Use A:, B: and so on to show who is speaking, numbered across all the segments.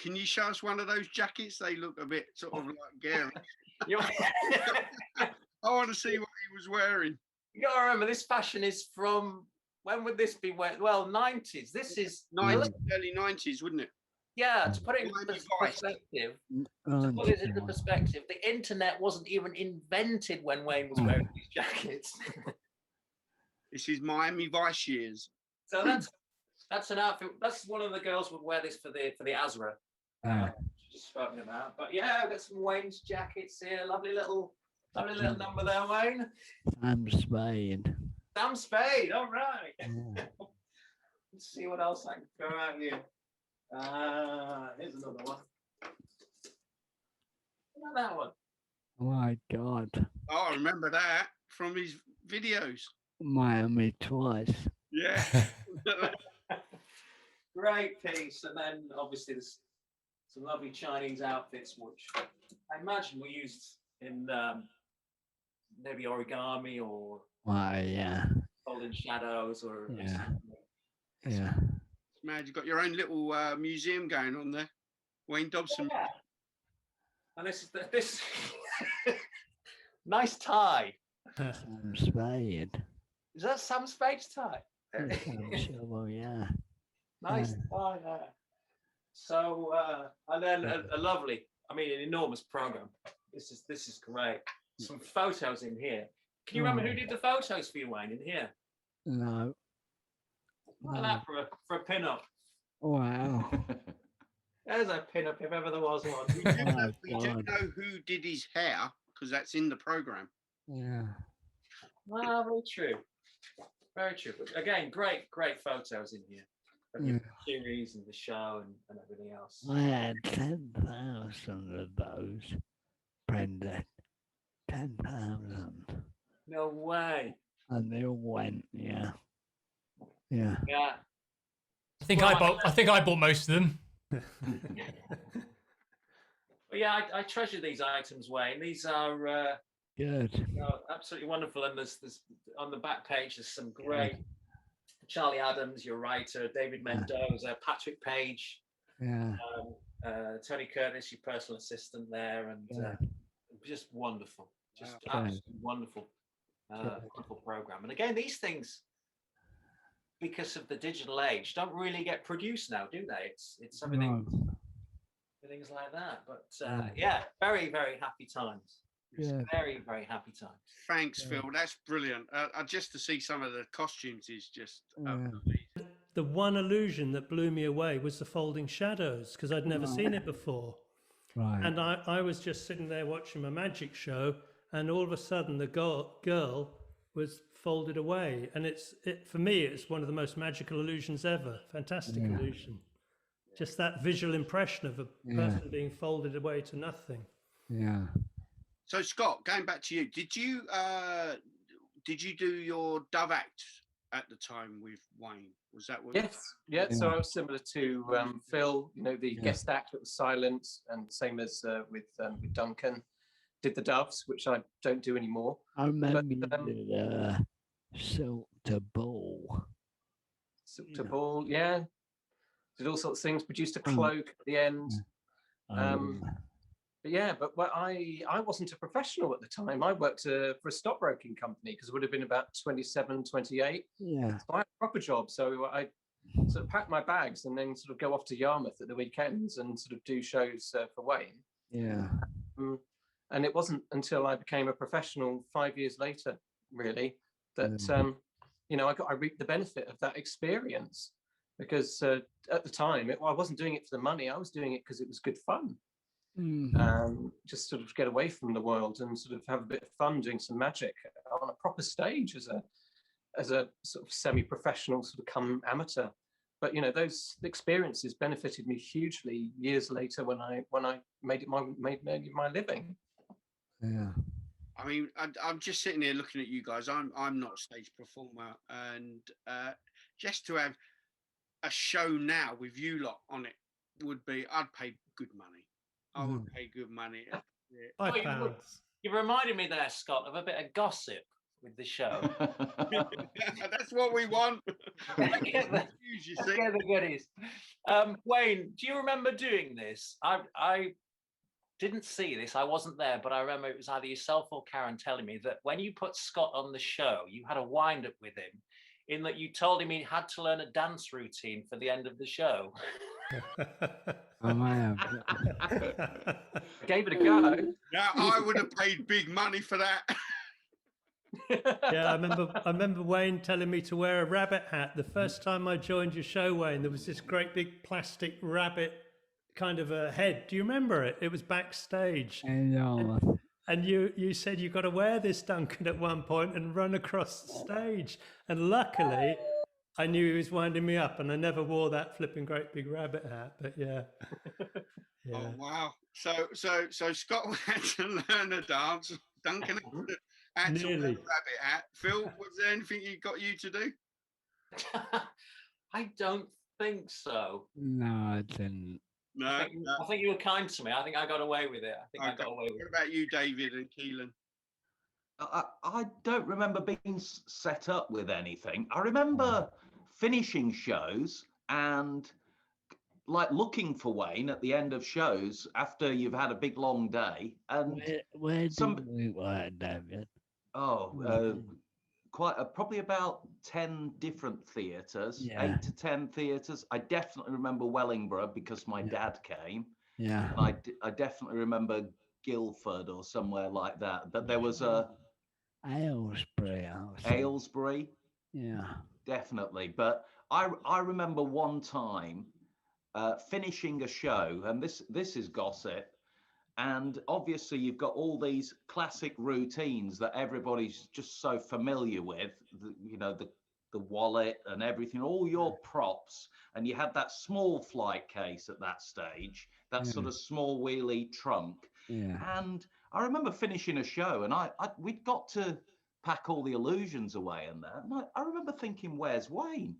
A: can you show us one of those jackets? They look a bit sort of like garish. I want to see what he was wearing.
B: You got to remember, this fashion is from, when would this be? Well, 90s. This is
A: 90s, early 90s, wouldn't it?
B: Yeah, to put it into perspective, the internet wasn't even invented when Wayne was wearing these jackets.
A: This is Miami Vice years.
B: So that's an outfit. That's one of the girls would wear this for the Azra. Just spoken about. But yeah, I've got some Wayne's jackets here. Lovely little number there, Wayne.
C: Sam Spade.
B: Sam Spade. All right. Let's see what else I can throw out here. Here's another one. Look at that one.
C: Oh my God.
A: Oh, I remember that from his videos.
C: Miami twice.
A: Yeah.
B: Great piece. And then obviously there's some lovely Chinese outfits, which I imagine were used in maybe origami or Golden Shadows or
C: Yeah.
A: Man, you've got your own little museum going on there. Wayne Dobson.
B: Yeah. And this nice tie.
C: Sam Spade.
B: Is that Sam Spade's tie?
C: Well, yeah.
B: Nice tie there. So and then a lovely, an enormous program. This is great. Some photos in here. Can you remember who did the photos for you, Wayne, in here?
C: No.
B: Look at that for a pin-up.
C: Wow.
B: There's a pin-up if ever there was one.
A: We do know who did his hair because that's in the program.
C: Yeah.
B: Well, very true. Very true. But again, great photos in here of the series and the show and everything else.
C: I had 10,000 of those, Brendan. 10,000.
B: No way.
C: And they all went, yeah.
D: I think I bought most of them.
B: But yeah, I treasure these items, Wayne. These are
C: good.
B: Absolutely wonderful. And there's on the back page, there's some great Charlie Adams, your writer, David Mendoza, Patrick Page, Tony Curtis, your personal assistant there, and just wonderful, just absolutely wonderful, wonderful program. And again, these things, because of the digital age, don't really get produced now, do they? It's everything, everything's like that. But very, very happy times.
C: Yeah.
B: Very, very happy times.
A: Thanks, Phil. That's brilliant. Just to see some of the costumes is just amazing.
E: The one illusion that blew me away was the folding shadows, because I'd never seen it before.
C: Right.
E: And I was just sitting there watching my magic show, and all of a sudden the girl was folded away, and for me it's one of the most magical illusions ever. Fantastic illusion. Just that visual impression of a person being folded away to nothing.
C: Yeah.
A: So Scott, going back to you, did you do your Dove act at the time with Wayne? Was that what?
F: Yes, yeah. So I was similar to Phil. The guest act that was silent, and same as with Duncan. Did the Doves, which I don't do anymore.
C: I remember you did Silk to Ball.
F: Silk to Ball, yeah. Did all sorts of things. Produced a cloak at the end. But I wasn't a professional at the time. I worked for a stockbroking company because it would have been about 27, 28.
C: Yeah.
F: So I had a proper job. So I sort of packed my bags and then sort of go off to Yarmouth at the weekends and sort of do shows for Wayne.
C: Yeah.
F: And it wasn't until I became a professional 5 years later, really, that I reaped the benefit of that experience. Because at the time, I wasn't doing it for the money. I was doing it because it was good fun. Just sort of get away from the world and sort of have a bit of fun doing some magic on a proper stage as a sort of semi-professional sort of come amateur. But those experiences benefited me hugely years later when I made it my living.
C: Yeah.
A: I mean, I'm just sitting here looking at you guys. I'm not a stage performer, and just to have a show now with you lot on it I'd pay good money. I would pay good money.
E: £5.
B: You reminded me there, Scott, of a bit of gossip with the show.
A: That's what we want.
B: Let's get the,
A: You
B: let's
A: see.
B: get the goodies. Wayne, do you remember doing this? I didn't see this. I wasn't there, but I remember it was either yourself or Karen telling me that when you put Scott on the show, you had a wind up with him, in that you told him he had to learn a dance routine for the end of the show.
C: I might have.
F: Gave it a go.
A: Now I would have paid big money for that.
E: Yeah, I remember Wayne telling me to wear a rabbit hat. The first time I joined your show, Wayne, there was this great big plastic rabbit kind of a head. Do you remember it? It was backstage.
C: I know.
E: And you said you got to wear this, Duncan, at one point and run across the stage. And luckily, I knew he was winding me up, and I never wore that flipping great big rabbit hat. But yeah, yeah.
A: Oh wow! So Scott had to learn a dance. Duncan had to wear a
E: Nearly.
A: rabbit hat. Phil, was there anything he got you to do?
B: I don't think so.
C: No, I didn't.
A: No.
B: I think you were kind to me. I think I got away with it. I think I
A: Okay.
B: got away with
A: What
B: it.
A: about you, David and Keelan?
G: I don't remember being set up with anything. I remember finishing shows and like looking for Wayne at the end of shows after you've had a big long day. And
C: Where
G: some-
C: did we work, David?
G: probably about 10 different theatres,
C: Yeah.
G: 8 to 10 theatres. I definitely remember Wellingborough because my dad came.
C: Yeah.
G: And I definitely remember Guildford or somewhere like that. But there was a
C: Aylesbury. I think.
G: Aylesbury.
C: Yeah.
G: Definitely. But I remember one time finishing a show, and this is gossip. And obviously you've got all these classic routines that everybody's just so familiar with, the wallet and everything, all your props. And you had that small flight case at that stage, that sort of small wheelie trunk.
C: Yeah.
G: And I remember finishing a show, and we'd got to pack all the illusions away and that. And I remember thinking, where's Wayne?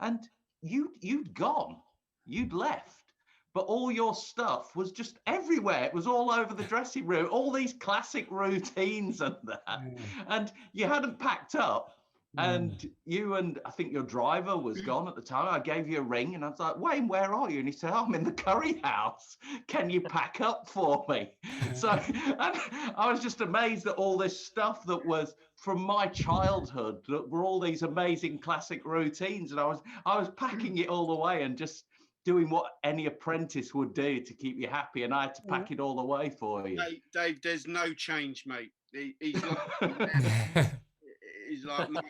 G: And you'd gone, you'd left, but all your stuff was just everywhere. It was all over the dressing room, all these classic routines and that. And you hadn't packed up. And you and I think your driver was gone at the time. I gave you a ring and I was like, Wayne, where are you? And he said, I'm in the curry house. Can you pack up for me? So and I was just amazed at all this stuff that was from my childhood, that were all these amazing classic routines. And I was packing it all away and just doing what any apprentice would do to keep you happy. And I had to pack it all away for you.
A: Dave, there's no change, mate. He's like, "Mate,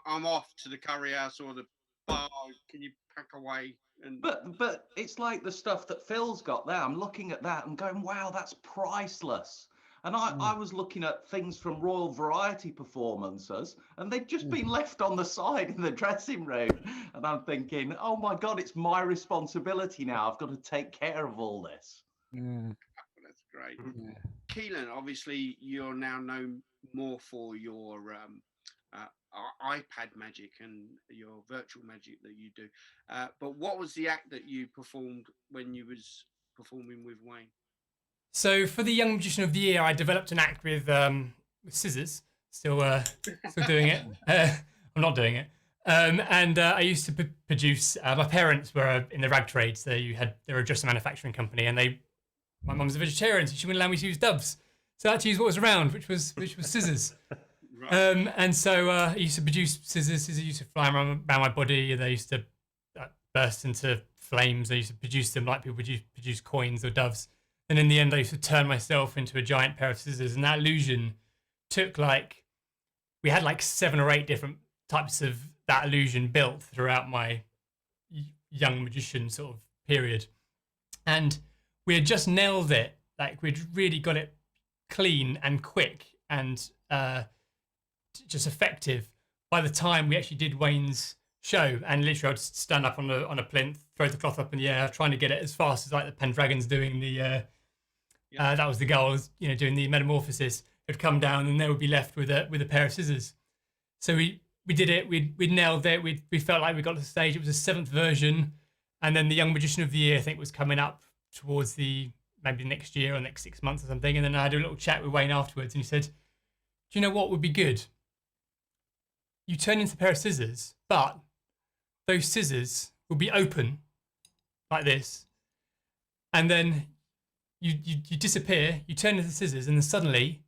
A: I'm off to the curry house or the bar. Can you pack away?" And
G: But it's like the stuff that Phil's got there. I'm looking at that and going, wow, that's priceless. And I was looking at things from Royal Variety performances, and they'd just been left on the side in the dressing room. And I'm thinking, oh my God, it's my responsibility now. I've got to take care of all this.
A: that's great. Keelan, obviously, you're now known more for your iPad magic and your virtual magic that you do. But what was the act that you performed when you was performing with Wayne?
D: So for the Young Magician of the Year, I developed an act with scissors. Still doing it. I'm not doing it. And I used to produce. My parents were in the rag trades. They were a dress manufacturing company, and my mum's a vegetarian, so she wouldn't allow me to use doves. So I had to use what was around, which was scissors.
A: Right.
D: And so I used to produce scissors. Scissors used to fly around my body, and they used to burst into flames. I used to produce them like people produce coins or doves. And in the end, I used to turn myself into a giant pair of scissors. And that illusion took we had 7 or 8 different types of that illusion built throughout my young magician sort of period. And we had just nailed it. We'd really got it clean and quick and just effective by the time we actually did Wayne's show. And literally I'd stand up on a plinth, throw the cloth up in the air, trying to get it as fast as the Pendragon's doing that was the goal, doing the metamorphosis. It'd come down and they would be left with a pair of scissors. So we did it, we nailed it, we felt like we got to the stage. It was a 7th version. And then the Young Magician of the Year, I think, was coming up towards maybe next year or next 6 months or something. And then I had a little chat with Wayne afterwards, and he said, do you know what would be good? you turn into a pair of scissors, but those scissors will be open like this, and then you disappear. You turn into scissors, and then suddenly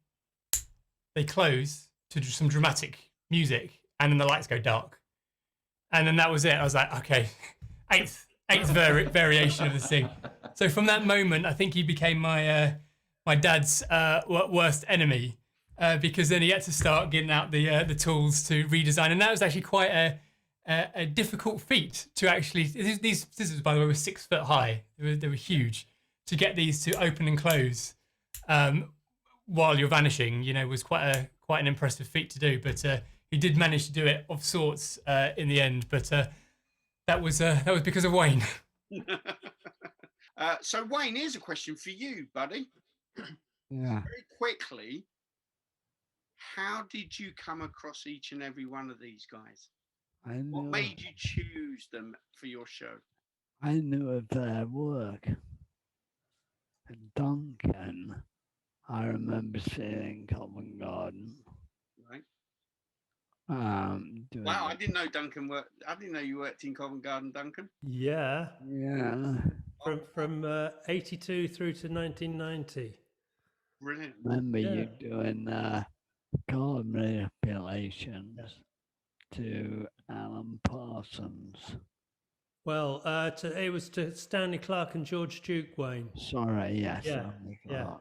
D: they close to some dramatic music, and then the lights go dark, and then that was it. I was like, okay, eighth variation of this thing. So from that moment, I think he became my my dad's worst enemy, because then he had to start getting out the tools to redesign, and that was actually quite a difficult feat to actually. These scissors, by the way, were 6 foot high. They were huge. To get these to open and close while you're vanishing, was quite an impressive feat to do. But he did manage to do it of sorts in the end. But that was because of Wayne.
A: So Wayne, here's a question for you, buddy.
C: Yeah.
A: Very quickly, how did you come across each and every one of these guys? What made you choose them for your show?
C: I knew of their work. Duncan, I remember seeing Covent Garden.
A: Right.
C: Doing
A: Wow, I didn't know Duncan worked. I didn't know you worked in Covent Garden, Duncan.
E: Yeah.
C: Yeah.
E: From 82 through to 1990.
A: Brilliant.
C: Remember you doing card manipulations to Alan Parsons.
E: Well, it was to Stanley Clark and George Duke, Wayne.
C: Sorry, yes.
E: Yeah, yeah.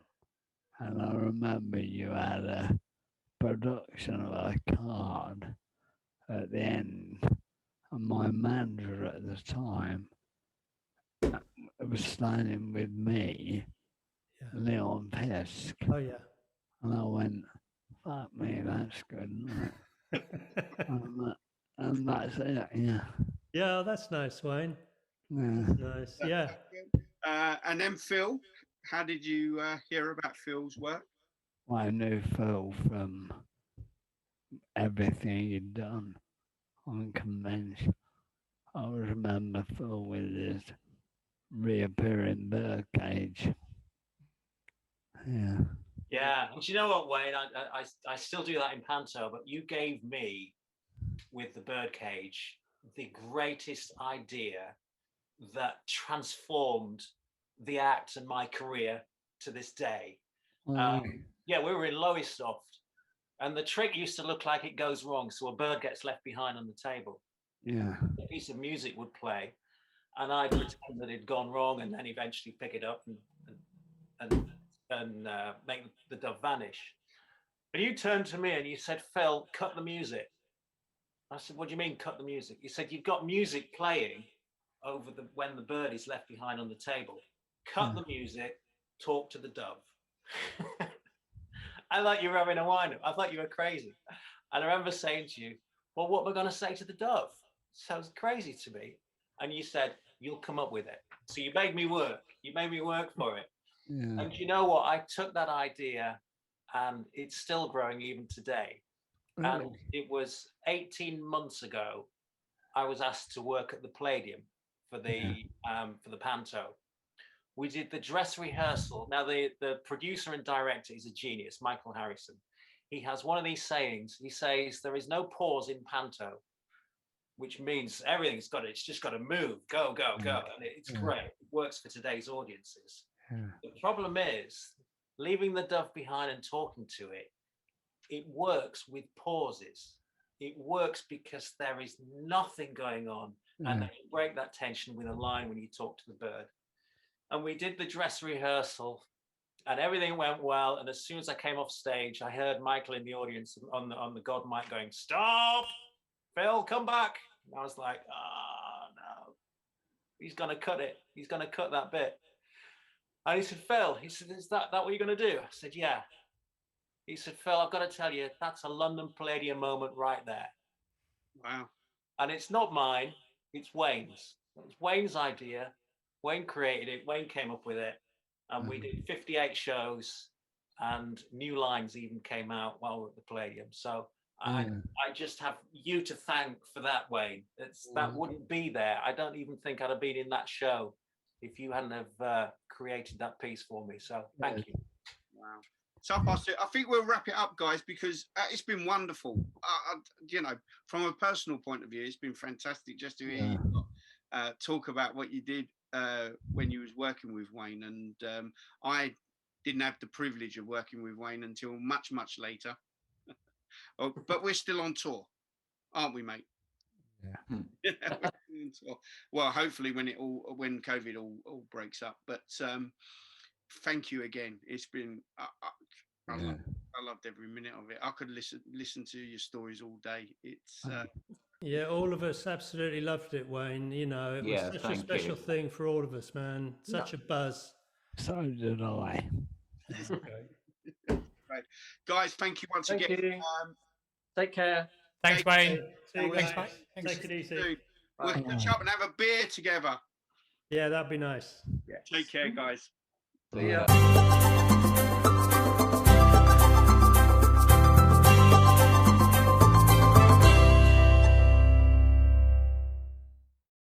C: And I remember you had a production of a card at the end, and my manager at the time was standing with me, Leon Fisk.
E: Oh, yeah.
C: And I went, fuck me, that's good, isn't it? and that's it, yeah.
E: Yeah, that's nice, Wayne.
C: Yeah.
E: Nice, yeah.
A: And then Phil, how did you hear about Phil's work?
C: I knew Phil from everything he'd done on convention. I remember Phil with his reappearing birdcage. Yeah.
B: Yeah. Do you know what, Wayne? I still do that in Panto, but you gave me, with the birdcage, the greatest idea that transformed the act and my career to this day. Yeah, we were in Lowestoft, and the trick used to look like it goes wrong, so a bird gets left behind on the table.
C: Yeah.
B: A piece of music would play, and I'd pretend that it'd gone wrong, and then eventually pick it up and make the dove vanish. And you turned to me and you said, "Phil, cut the music." I said, "What do you mean, cut the music?" You said, "You've got music playing over when the bird is left behind on the table. Cut the music, talk to the dove." I thought you were having a wind up. I thought you were crazy. And I remember saying to you, "Well, what am I going to say to the dove?" Sounds crazy to me. And you said, "You'll come up with it." So you made me work. You made me work for it.
C: Yeah.
B: And you know what? I took that idea, and it's still growing even today.
C: Really?
B: And it was 18 months ago, I was asked to work at the Palladium for the Panto. We did the dress rehearsal. Now, the producer and director is a genius, Michael Harrison. He has one of these sayings. He says, "There is no pause in Panto," which means it's just got to move, go, go, go. And it's great. It works for today's audiences.
C: Yeah.
B: The problem is, leaving the dove behind and talking to it, it works with pauses. It works because there is nothing going on, and then you break that tension with a line when you talk to the bird. And we did the dress rehearsal, and everything went well. And as soon as I came off stage, I heard Michael in the audience on the God mic going, "Stop, Phil, come back." And I was like, "Oh no, he's gonna cut it. He's gonna cut that bit." And he said, "Phil," he said, "is that what you're gonna do?" I said, "Yeah." He said, "Phil, I've got to tell you, that's a London Palladium moment right there."
A: Wow.
B: And it's not mine, it's Wayne's. It's Wayne's idea. Wayne created it. Wayne came up with it. And we did 58 shows, and new lines even came out while we were at the Palladium. So I just have you to thank for that, Wayne. That wouldn't be there. I don't even think I'd have been in that show if you hadn't have created that piece for me. So thank you.
A: Wow. It's 2:30. I think we'll wrap it up, guys, because it's been wonderful. You know, from a personal point of view, it's been fantastic just to hear you talk about what you did when you was working with Wayne. And I didn't have the privilege of working with Wayne until much, much later. But we're still on tour, aren't we, mate?
C: Yeah.
A: Well, hopefully when COVID all breaks up. But thank you again. It's been I loved every minute of it. I could listen to your stories all day. It's
E: yeah, all of us absolutely loved it, Wayne. You know, it was such a special thing for all of us, man. Such a buzz.
C: So did I.
A: Right. Guys, thank you once again.
F: You. Take care.
D: Thanks, Wayne.
E: See you
D: Thanks,
E: guys.
D: Mike. Thanks.
E: Take it easy.
A: We'll catch up and have a beer together.
E: Yeah, that'd be nice.
A: Take care, guys.
G: See ya.